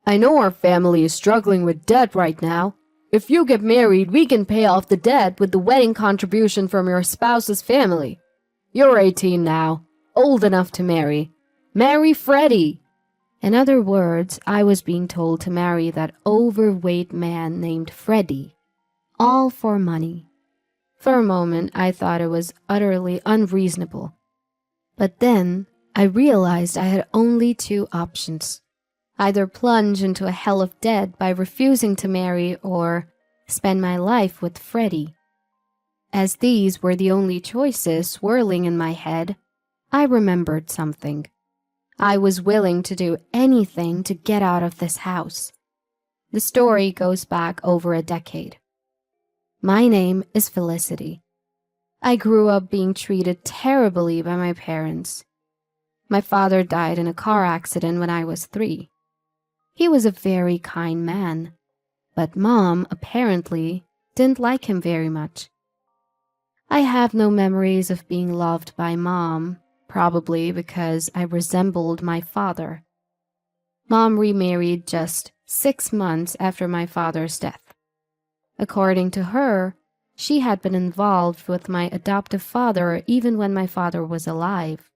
I know our family is struggling with debt right now. If you get married, we can pay off the debt with the wedding contribution from your spouse's family. You're 18 now, old enough to marry. Marry Freddie." In other words, I was being told to marry that overweight man named Freddie. All for money. For a moment, I thought it was utterly unreasonable. But then, I realized I had only two options. Either plunge into a hell of debt by refusing to marry or spend my life with Freddie. As these were the only choices swirling in my head, I remembered something. I was willing to do anything to get out of this house. The story goes back over a decade. My name is Felicity. I grew up being treated terribly by my parents. My father died in a car accident when I was 3. He was a very kind man, but Mom apparently didn't like him very much. I have no memories of being loved by Mom, probably because I resembled my father. Mom remarried just 6 months after my father's death. According to her, she had been involved with my adoptive father even when my father was alive.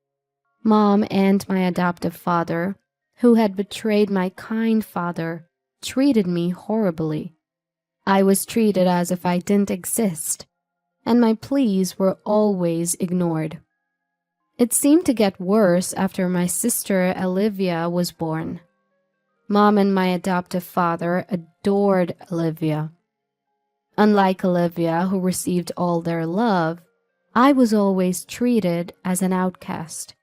Mom and my adoptive father, who had betrayed my kind father, treated me horribly. I was treated as if I didn't exist, and my pleas were always ignored. It seemed to get worse after my sister Olivia was born. Mom and my adoptive father adored Olivia. Unlike Olivia, who received all their love, I was always treated as an outcast.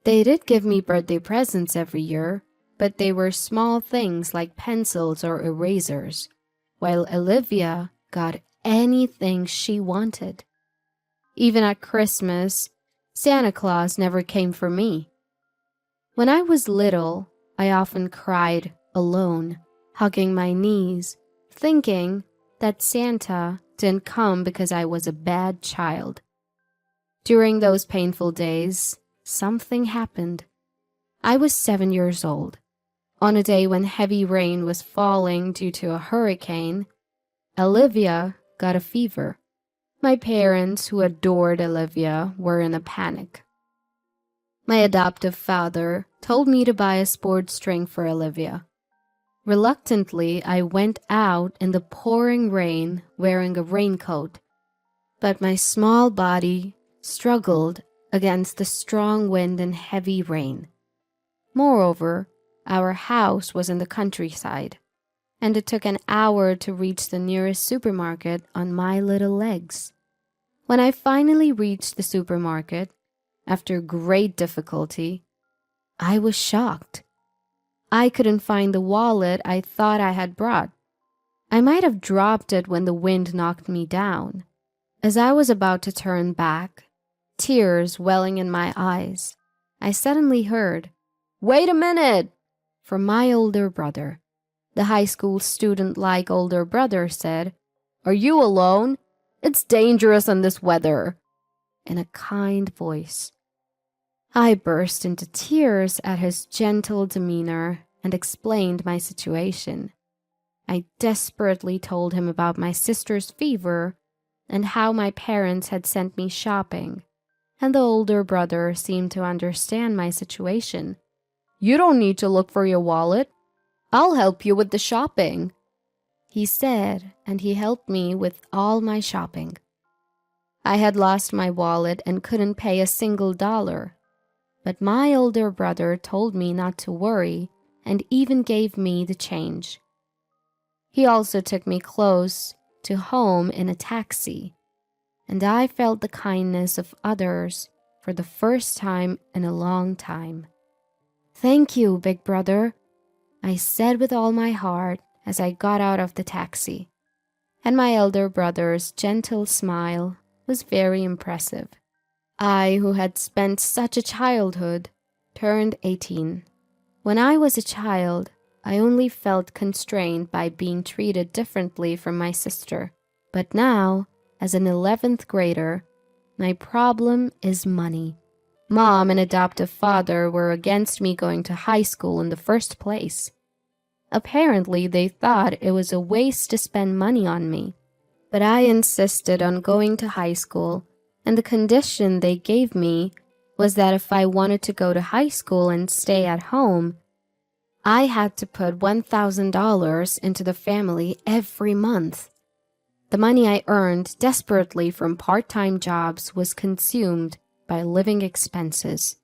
They did give me birthday presents every year, but they were small things like pencils or erasers, while Olivia got anything she wanted. Even at Christmas, Santa Claus never came for me. When I was little, I often cried alone, hugging my knees, thinking that Santa didn't come because I was a bad child. During those painful days, something happened. I was 7 years old. On a day when heavy rain was falling due to a hurricane, Olivia got a fever. My parents, who adored Olivia, were in a panic. My adoptive father told me to buy a sports drink for Olivia. Reluctantly, I went out in the pouring rain wearing a raincoat, but my small body struggled against the strong wind and heavy rain. Moreover, our house was in the countryside, and it took an hour to reach the nearest supermarket on my little legs. When I finally reached the supermarket, after great difficulty, I was shocked. I couldn't find the wallet I thought I had brought. I might have dropped it when the wind knocked me down. As I was about to turn back, tears welling in my eyes, I suddenly heard, "Wait a minute!" from my older brother. The high school student-like older brother said, "Are you alone? It's dangerous in this weather," in a kind voice. I burst into tears at his gentle demeanor and explained my situation. I desperately told him about my sister's fever and how my parents had sent me shopping, and the older brother seemed to understand my situation. "You don't need to look for your wallet. I'll help you with the shopping," he said, and he helped me with all my shopping. I had lost my wallet and couldn't pay a single dollar. But my older brother told me not to worry and even gave me the change. He also took me close to home in a taxi, and I felt the kindness of others for the first time in a long time. "Thank you, big brother," I said with all my heart as I got out of the taxi, and my elder brother's gentle smile was very impressive. I, who had spent such a childhood, turned 18. When I was a child, I only felt constrained by being treated differently from my sister. But now, as an 11th grader, my problem is money. Mom and adoptive father were against me going to high school in the first place. Apparently, they thought it was a waste to spend money on me. But I insisted on going to high school, and the condition they gave me was that if I wanted to go to high school and stay at home, I had to put $1,000 into the family every month. The money I earned desperately from part-time jobs was consumed by living expenses.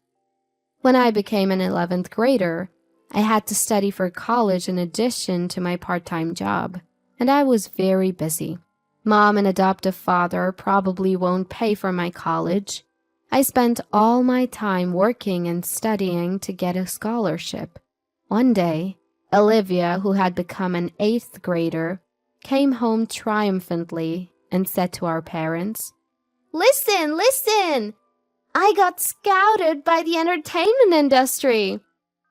When I became an 11th grader, I had to study for college in addition to my part-time job, and I was very busy. Mom and adoptive father probably won't pay for my college. I spent all my time working and studying to get a scholarship. One day, Olivia, who had become an 8th grader, came home triumphantly and said to our parents, "Listen, listen! I got scouted by the entertainment industry."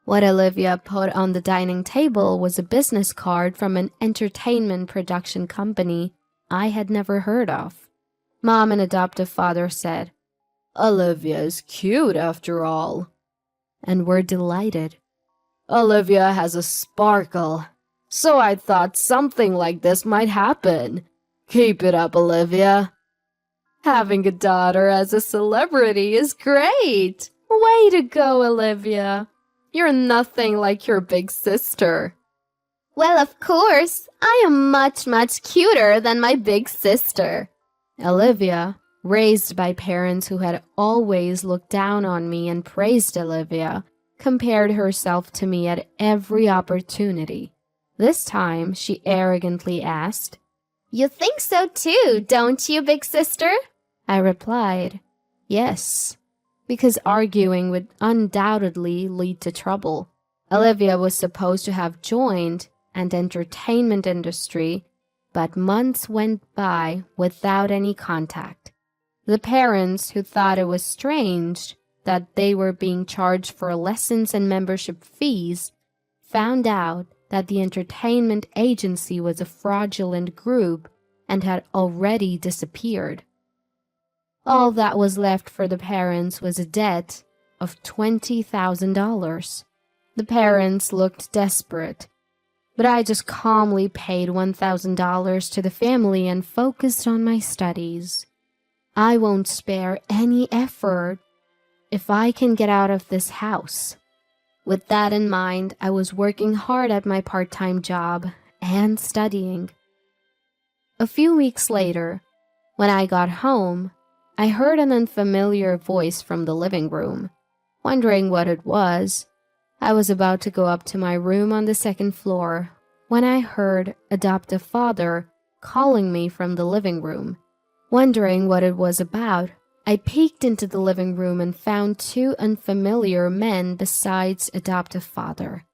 What Olivia put on the dining table was a business card from an entertainment production company I had never heard of. Mom and adoptive father said, "Olivia is cute after all," and were delighted. "Olivia has a sparkle, so I thought something like this might happen. Keep it up, Olivia. Having a daughter as a celebrity is great. Way to go, Olivia. You're nothing like your big sister." "Well, of course, I am much, much cuter than my big sister." Olivia, raised by parents who had always looked down on me and praised Olivia, compared herself to me at every opportunity. This time, she arrogantly asked, "You think so too, don't you, big sister?" I replied, "Yes," because arguing would undoubtedly lead to trouble. Olivia was supposed to have joined an entertainment industry, but months went by without any contact. The parents, who thought it was strange that they were being charged for lessons and membership fees, found out that the entertainment agency was a fraudulent group and had already disappeared. All that was left for the parents was a debt of $20,000. The parents looked desperate, but I just calmly paid $1,000 to the family and focused on my studies. I won't spare any effort if I can get out of this house. With that in mind, I was working hard at my part-time job and studying. A few weeks later, when I got home, I heard an unfamiliar voice from the living room. Wondering what it was, I was about to go up to my room on the second floor when I heard adoptive father calling me from the living room. Wondering what it was about, I peeked into the living room and found two unfamiliar men besides adoptive father.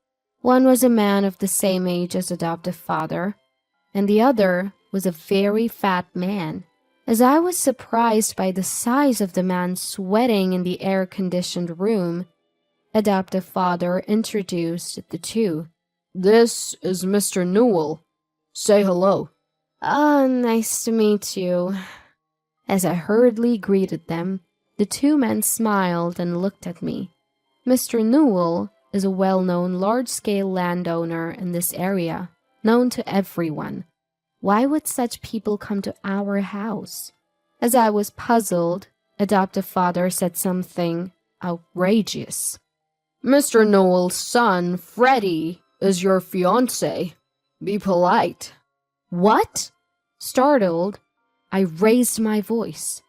One was a man of the same age as adoptive father, and the other was a very fat man. As I was surprised by the size of the man sweating in the air-conditioned room, adoptive father introduced the two. "This is Mr. Newell. Say hello." "Oh, nice to meet you." As I hurriedly greeted them, the two men smiled and looked at me. Mr. Newell is a well-known large-scale landowner in this area, known to everyone. Why would such people come to our house? As I was puzzled, adoptive father said something outrageous. "Mr. Newell's son, Freddie, is your fiancé. Be polite." "What?" Startled, I raised my voice,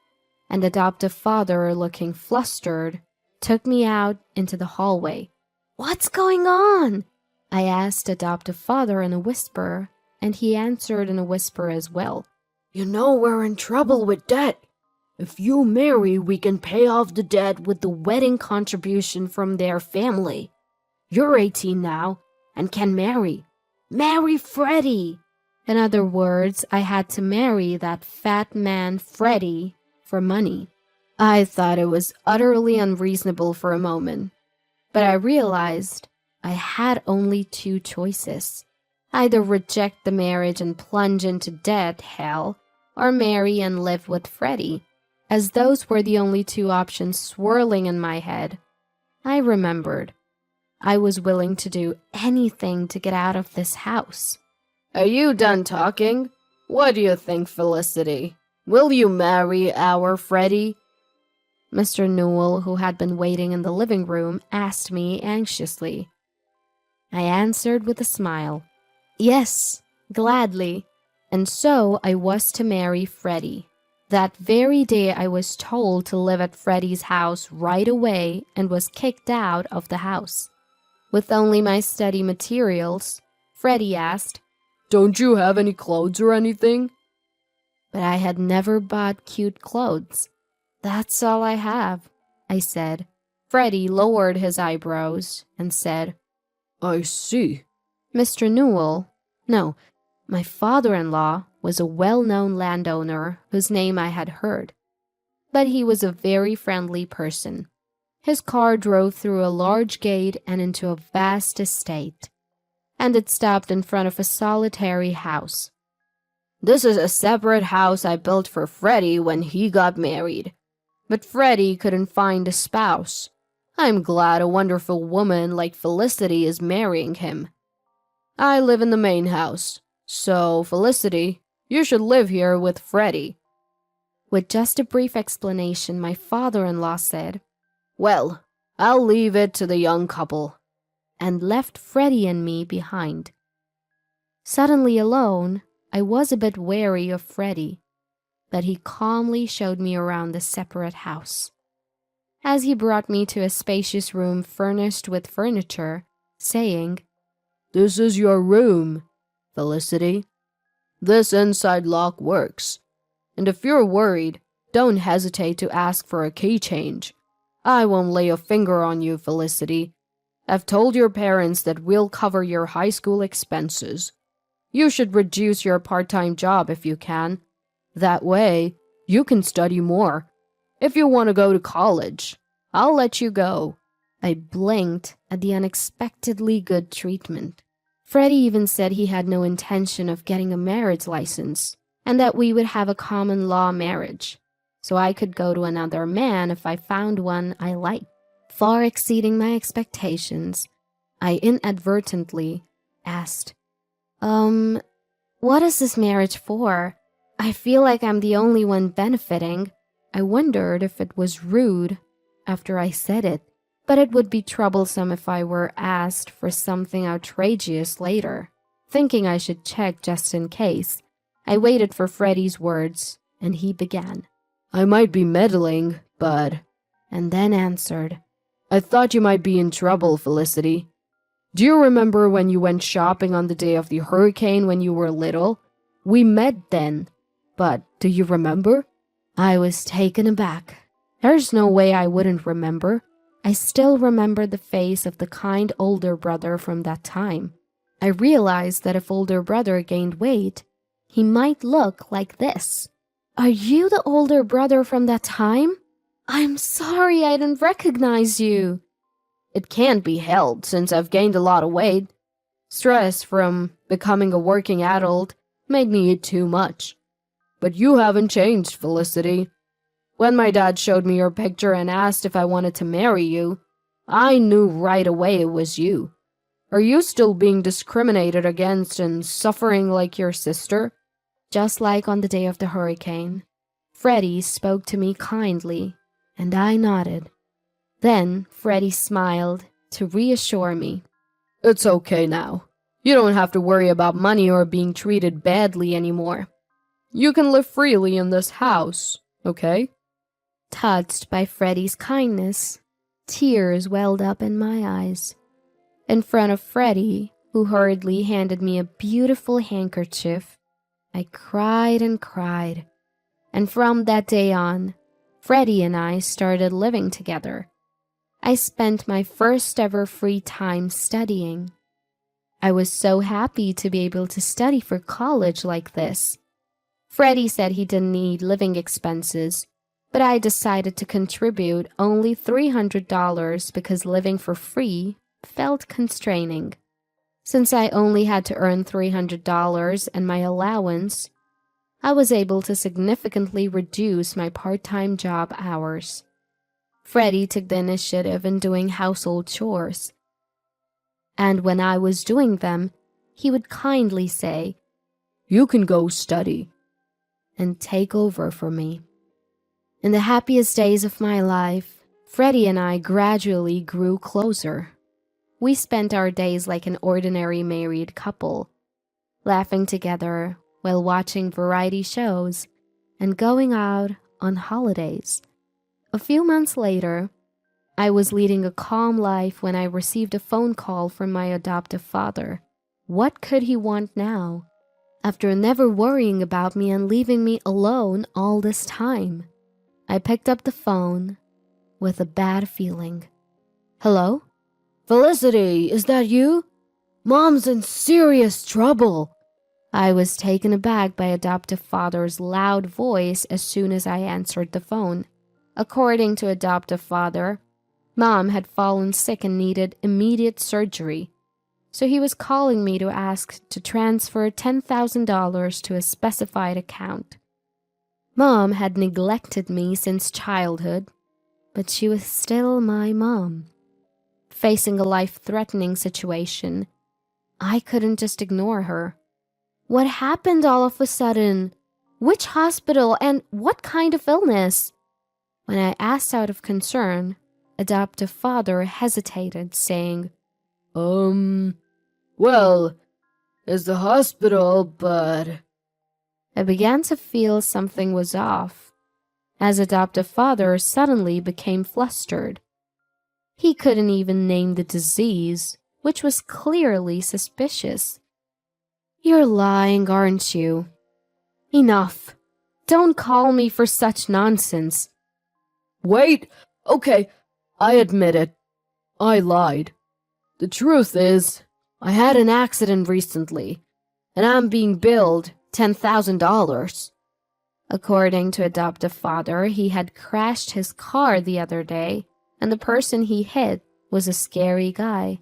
and adoptive father, looking flustered, took me out into the hallway. "What's going on?" I asked adoptive father in a whisper, and he answered in a whisper as well. "You know we're in trouble with debt. If you marry, we can pay off the debt with the wedding contribution from their family. You're 18 now and can marry. Marry Freddie." In other words, I had to marry that fat man Freddie for money. I thought it was utterly unreasonable for a moment, but I realized I had only two choices. Either reject the marriage and plunge into debt hell, or marry and live with Freddie. As those were the only two options swirling in my head, I remembered I was willing to do anything to get out of this house. Are you done talking? What do you think, Felicity? Will you marry our Freddie? Mr. Newell, who had been waiting in the living room, asked me anxiously. I answered with a smile. Yes, gladly. And so I was to marry Freddie. That very day I was told to live at Freddie's house right away and was kicked out of the house. With only my study materials, Freddie asked, "Don't you have any clothes or anything?" But I had never bought cute clothes. That's all I have, I said. Freddie lowered his eyebrows and said, I see. Mr. Newell, no, my father-in-law was a well-known landowner whose name I had heard. But he was a very friendly person. His car drove through a large gate and into a vast estate, and it stopped in front of a solitary house. This is a separate house I built for Freddie when he got married. But Freddie couldn't find a spouse. I'm glad a wonderful woman like Felicity is marrying him. I live in the main house, so Felicity, you should live here with Freddie. With just a brief explanation, my father-in-law said, Well, I'll leave it to the young couple, and left Freddie and me behind. Suddenly alone, I was a bit wary of Freddie, but he calmly showed me around the separate house. As he brought me to a spacious room furnished with furniture, saying, This is your room, Felicity. This inside lock works, and if you're worried, don't hesitate to ask for a key change. I won't lay a finger on you, Felicity. I've told your parents that we'll cover your high school expenses. You should reduce your part-time job if you can. That way, you can study more. If you want to go to college, I'll let you go. I blinked at the unexpectedly good treatment. Freddie even said he had no intention of getting a marriage license, and that we would have a common law marriage, so I could go to another man if I found one I liked. Far exceeding my expectations, I inadvertently asked, what is this marriage for? I feel like I'm the only one benefiting. I wondered if it was rude after I said it, but it would be troublesome if I were asked for something outrageous later. Thinking I should check just in case, I waited for Freddie's words, and he began. I might be meddling, but... And then answered, I thought you might be in trouble, Felicity. Do you remember when you went shopping on the day of the hurricane when you were little? We met then. But do you remember? I was taken aback. There's no way I wouldn't remember. I still remember the face of the kind older brother from that time. I realized that if older brother gained weight, he might look like this. Are you the older brother from that time? I'm sorry I didn't recognize you. It can't be helped since I've gained a lot of weight. Stress from becoming a working adult made me eat too much. But you haven't changed, Felicity. When my dad showed me your picture and asked if I wanted to marry you, I knew right away it was you. Are you still being discriminated against and suffering like your sister? Just like on the day of the hurricane, Freddie spoke to me kindly, and I nodded. Then Freddie smiled to reassure me. It's okay now. You don't have to worry about money or being treated badly anymore. You can live freely in this house, okay? Touched by Freddie's kindness, tears welled up in my eyes. In front of Freddie, who hurriedly handed me a beautiful handkerchief, I cried and cried. And from that day on, Freddie and I started living together. I spent my first ever free time studying. I was so happy to be able to study for college like this. Freddie said he didn't need living expenses, but I decided to contribute only $300 because living for free felt constraining. Since I only had to earn $300 and my allowance, I was able to significantly reduce my part-time job hours. Freddie took the initiative in doing household chores. And when I was doing them, he would kindly say, "You can go study," and take over for me. In the happiest days of my life, Freddie and I gradually grew closer. We spent our days like an ordinary married couple, laughing together while watching variety shows and going out on holidays. A few months later, I was leading a calm life when I received a phone call from my adoptive father. What could he want now, after never worrying about me and leaving me alone all this time? I picked up the phone with a bad feeling. Hello? "Felicity, is that you? Mom's in serious trouble." I was taken aback by adoptive father's loud voice as soon as I answered the phone. According to adoptive father, Mom had fallen sick and needed immediate surgery, so he was calling me to ask to transfer $10,000 to a specified account. Mom had neglected me since childhood, but she was still my mom. Facing a life-threatening situation, I couldn't just ignore her. What happened all of a sudden? Which hospital and what kind of illness? When I asked out of concern, adoptive father hesitated, saying, Well, it's the hospital, but..." I began to feel something was off, as adoptive father suddenly became flustered. He couldn't even name the disease, which was clearly suspicious. "You're lying, aren't you? Enough. Don't call me for such nonsense." "Wait, okay, I admit it. I lied. The truth is, I had an accident recently, and I'm being billed $10,000. According to adoptive father, he had crashed his car the other day, and the person he hit was a scary guy.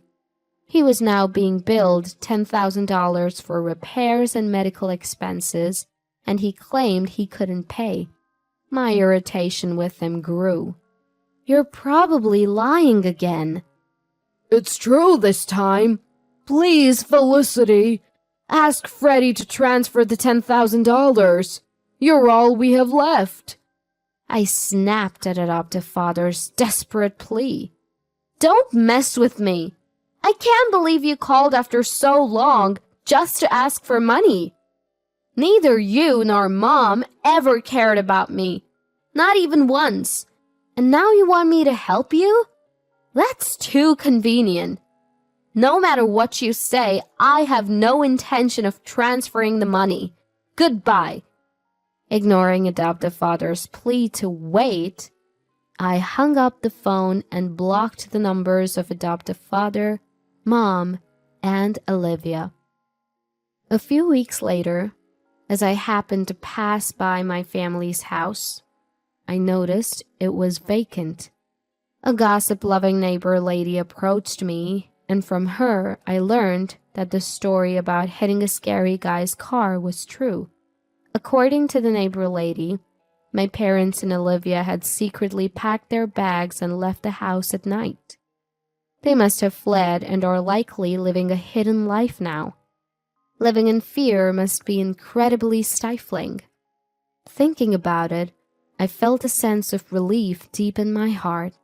He was now being billed $10,000 for repairs and medical expenses, and he claimed he couldn't pay. My irritation with him grew. "You're probably lying again." "It's true this time. Please, Felicity, ask Freddie to transfer the $10,000. You're all we have left." I snapped at adoptive father's desperate plea. "Don't mess with me. I can't believe you called after so long just to ask for money. Neither you nor Mom ever cared about me, not even once. And now you want me to help you? That's too convenient. No matter what you say, I have no intention of transferring the money. Goodbye." Ignoring adoptive father's plea to wait, I hung up the phone and blocked the numbers of adoptive father, Mom, and Olivia. A few weeks later, as I happened to pass by my family's house, I noticed it was vacant. A gossip-loving neighbor lady approached me, and from her I learned that the story about hitting a scary guy's car was true. According to the neighbor lady, my parents and Olivia had secretly packed their bags and left the house at night. They must have fled and are likely living a hidden life now. Living in fear must be incredibly stifling. Thinking about it, I felt a sense of relief deep in my heart.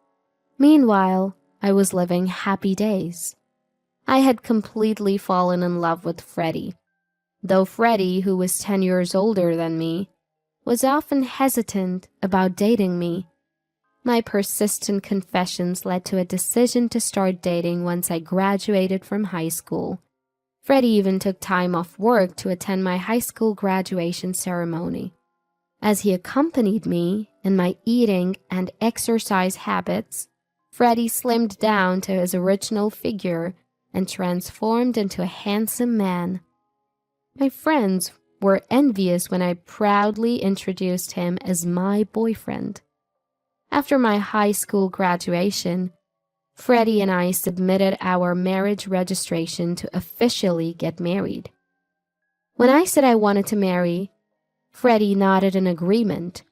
Meanwhile, I was living happy days. I had completely fallen in love with Freddie. Though Freddie, who was 10 years older than me, was often hesitant about dating me. My persistent confessions led to a decision to start dating once I graduated from high school. Freddie even took time off work to attend my high school graduation ceremony. As he accompanied me in my eating and exercise habits, Freddie slimmed down to his original figure and transformed into a handsome man. My friends were envious when I proudly introduced him as my boyfriend. After my high school graduation, Freddie and I submitted our marriage registration to officially get married. When I said I wanted to marry, Freddie nodded in agreement,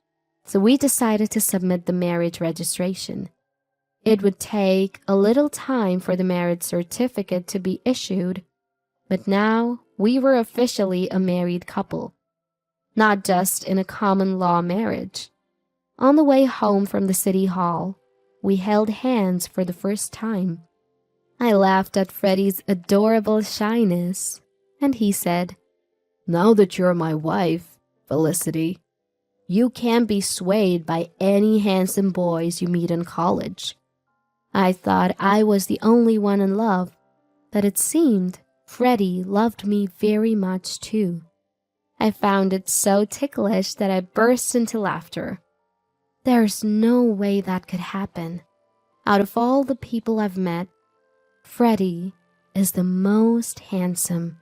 so we decided to submit the marriage registration. It would take a little time for the marriage certificate to be issued, but now we were officially a married couple, not just in a common law marriage. On the way home from the city hall, we held hands for the first time. I laughed at Freddie's adorable shyness, and he said, "Now that you're my wife, Felicity, you can't be swayed by any handsome boys you meet in college." I thought I was the only one in love, but it seemed Freddie loved me very much too. I found it so ticklish that I burst into laughter. There's no way that could happen. Out of all the people I've met, Freddie is the most handsome.